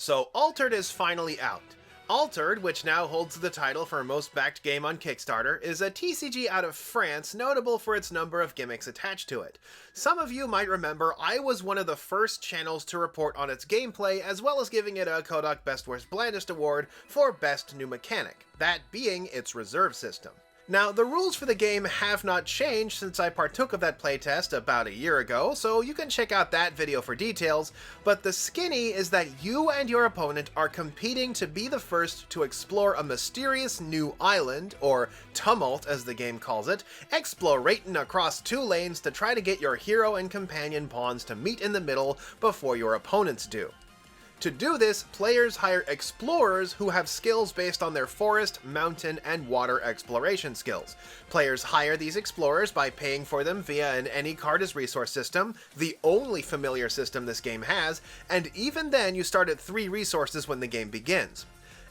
So Altered is finally out. Altered, which now holds the title for most backed game on Kickstarter, is a TCG out of France notable for its number of gimmicks attached to it. Some of you might remember I was one of the first channels to report on its gameplay, as well as giving it a Kohdok Best Worst Blandest award for Best New Mechanic, that being its reserve system. Now, the rules for the game have not changed since I partook of that playtest about a year ago, so you can check out that video for details, but the skinny is that you and your opponent are competing to be the first to explore a mysterious new island, or tumult as the game calls it, explorating across 2 lanes to try to get your hero and companion pawns to meet in the middle before your opponents do. To do this, players hire explorers who have skills based on their forest, mountain, and water exploration skills. Players hire these explorers by paying for them via an any card as resource system, the only familiar system this game has, and even then you start at 3 resources when the game begins.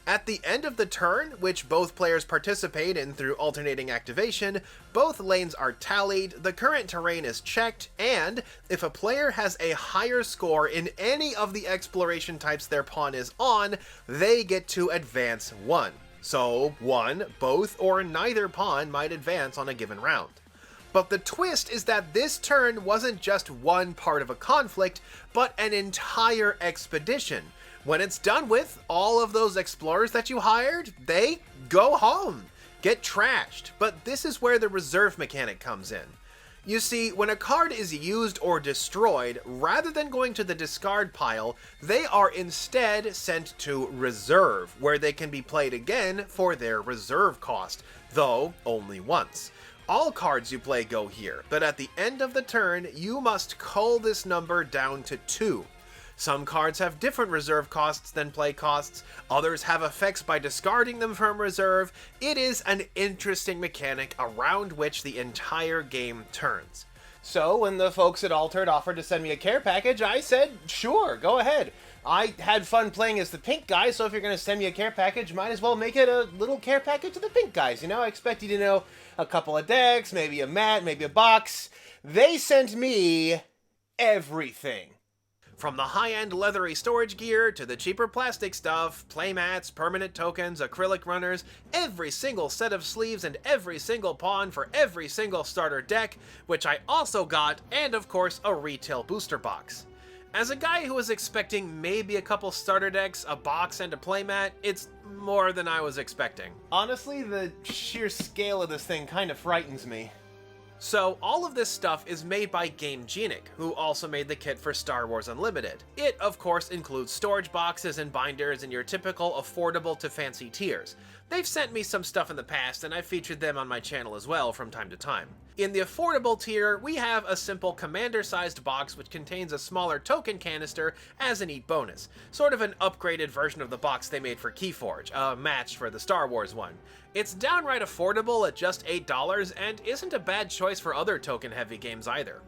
At the end of the turn, which both players participate in through alternating activation, both lanes are tallied, the current terrain is checked, and if a player has a higher score in any of the exploration types their pawn is on, they get to advance 1. So, 1, both, or neither pawn might advance on a given round. But the twist is that this turn wasn't just one part of a conflict, but an entire expedition. When it's done with, all of those explorers that you hired, they go home, get trashed. But this is where the reserve mechanic comes in. You see, when a card is used or destroyed, rather than going to the discard pile, they are instead sent to reserve, where they can be played again for their reserve cost, though only once. All cards you play go here, but at the end of the turn, you must cull this number down to 2. Some cards have different reserve costs than play costs, others have effects by discarding them from reserve. It is an interesting mechanic around which the entire game turns. So when the folks at Altered offered to send me a care package, I said, sure, go ahead. I had fun playing as the pink guy, so if you're going to send me a care package, might as well make it a little care package of the pink guys, you know? I expect you to know a couple of decks, maybe a mat, maybe a box. They sent me everything. From the high-end leathery storage gear to the cheaper plastic stuff, playmats, permanent tokens, acrylic runners, every single set of sleeves and every single pawn for every single starter deck, which I also got, and of course a retail booster box. As a guy who was expecting maybe a couple starter decks, a box, and a playmat, it's more than I was expecting. Honestly, the sheer scale of this thing kind of frightens me. So, all of this stuff is made by GameGenic, who also made the kit for Star Wars Unlimited. It, of course, includes storage boxes and binders in your typical affordable to fancy tiers. They've sent me some stuff in the past, and I've featured them on my channel as well from time to time. In the affordable tier, we have a simple commander-sized box which contains a smaller token canister as a neat bonus. Sort of an upgraded version of the box they made for Keyforge, a match for the Star Wars one. It's downright affordable at just $8 and isn't a bad choice for other token-heavy games either.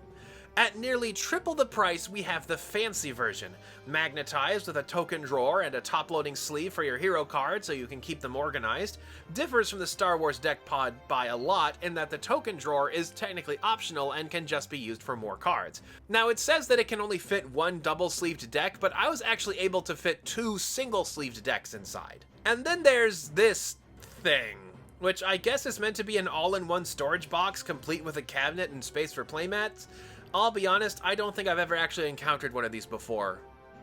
At nearly triple the price, we have the fancy version, magnetized with a token drawer and a top-loading sleeve for your hero cards so you can keep them organized. Differs from the Star Wars deck pod by a lot in that the token drawer is technically optional and can just be used for more cards. Now, it says that it can only fit 1 double-sleeved deck, but I was actually able to fit 2 single-sleeved decks inside. And then there's this thing, which I guess is meant to be an all-in-one storage box complete with a cabinet and space for playmats. I'll be honest, I don't think I've ever actually encountered one of these before.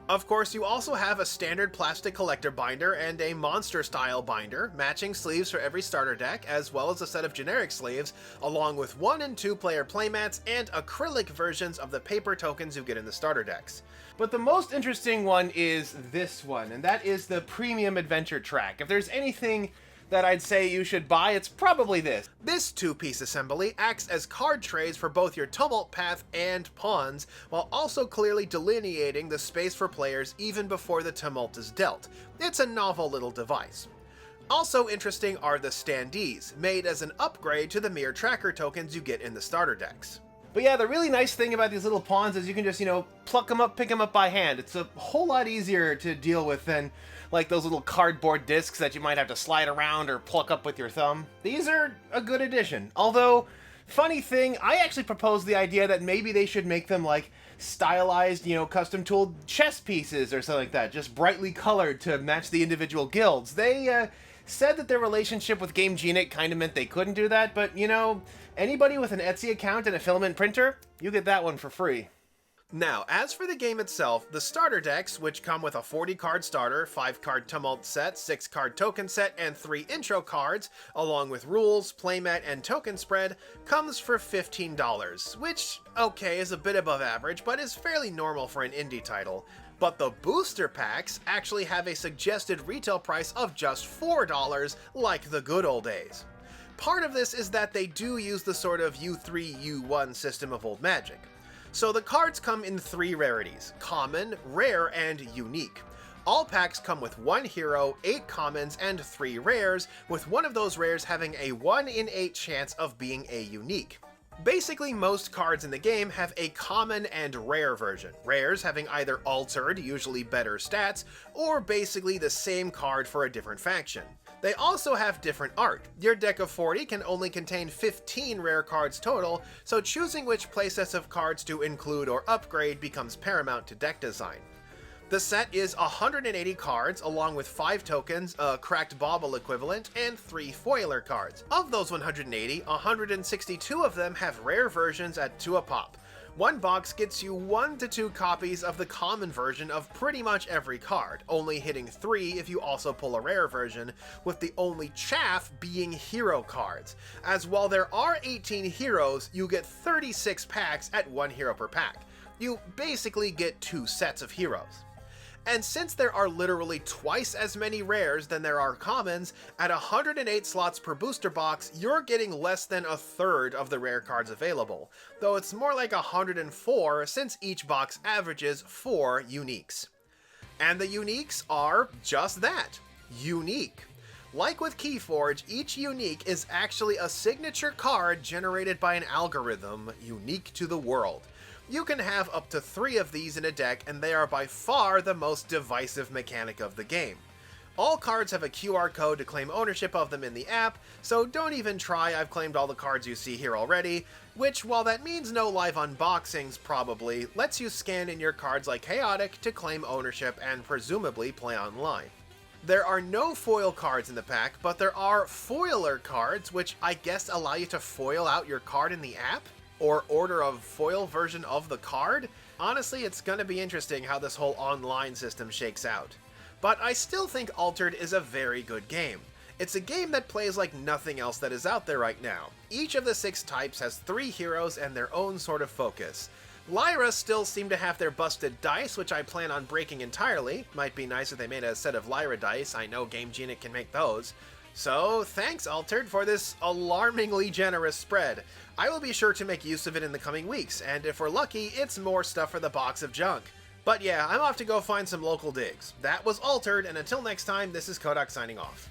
Of course, you also have a standard plastic collector binder and a monster-style binder, matching sleeves for every starter deck, as well as a set of generic sleeves, along with 1- and 2-player playmats and acrylic versions of the paper tokens you get in the starter decks. But the most interesting one is this one, and that is the Premium Adventure Track. If there's anything that I'd say you should buy, it's probably this. This 2-piece assembly acts as card trays for both your tumult path and pawns, while also clearly delineating the space for players even before the tumult is dealt. It's a novel little device. Also interesting are the standees, made as an upgrade to the mere tracker tokens you get in the starter decks. But yeah, the really nice thing about these little pawns is you can just, pluck them up, pick them up by hand. It's a whole lot easier to deal with than like those little cardboard discs that you might have to slide around or pluck up with your thumb. These are a good addition. Although, funny thing, I actually proposed the idea that maybe they should make them like stylized, custom tooled chess pieces or something like that, just brightly colored to match the individual guilds. They said that their relationship with Game Genie kind of meant they couldn't do that, but anybody with an Etsy account and a filament printer, you get that one for free. Now, as for the game itself, the starter decks, which come with a 40-card starter, 5-card Tumult set, 6-card token set, and 3 intro cards, along with rules, playmat, and token spread, comes for $15, which, okay, is a bit above average, but is fairly normal for an indie title. But the booster packs actually have a suggested retail price of just $4, like the good old days. Part of this is that they do use the sort of U3, U1 system of old Magic. So the cards come in 3 rarities: common, rare, and unique. All packs come with 1 hero, 8 commons, and 3 rares, with one of those rares having a 1 in 8 chance of being a unique. Basically, most cards in the game have a common and rare version, rares having either altered, usually better stats, or basically the same card for a different faction. They also have different art. Your deck of 40 can only contain 15 rare cards total, so choosing which playsets of cards to include or upgrade becomes paramount to deck design. The set is 180 cards, along with 5 tokens, a cracked bauble equivalent, and 3 foiler cards. Of those 180, 162 of them have rare versions at 2 a pop. One box gets you 1 to 2 copies of the common version of pretty much every card, only hitting 3 if you also pull a rare version, with the only chaff being hero cards, as while there are 18 heroes, you get 36 packs at 1 hero per pack. You basically get 2 sets of heroes. And since there are literally twice as many rares than there are commons, at 108 slots per booster box, you're getting less than a third of the rare cards available, though it's more like 104 since each box averages 4 uniques. And the uniques are just that, unique. Like with Keyforge, each unique is actually a signature card generated by an algorithm unique to the world. You can have up to 3 of these in a deck, and they are by far the most divisive mechanic of the game. All cards have a QR code to claim ownership of them in the app, so don't even try I've claimed all the cards you see here already, which, while that means no live unboxings probably, lets you scan in your cards like Chaotic to claim ownership and presumably play online. There are no foil cards in the pack, but there are foiler cards, which I guess allow you to foil out your card in the app? Or order a foil version of the card? Honestly, it's gonna be interesting how this whole online system shakes out. But I still think Altered is a very good game. It's a game that plays like nothing else that is out there right now. Each of the 6 types has 3 heroes and their own sort of focus. Lyra still seem to have their busted dice, which I plan on breaking entirely. Might be nice if they made a set of Lyra dice, I know Game Genie can make those. So, thanks Altered for this alarmingly generous spread. I will be sure to make use of it in the coming weeks, and if we're lucky, it's more stuff for the box of junk. But yeah, I'm off to go find some local digs. That was Altered, and until next time, this is Kohdok signing off.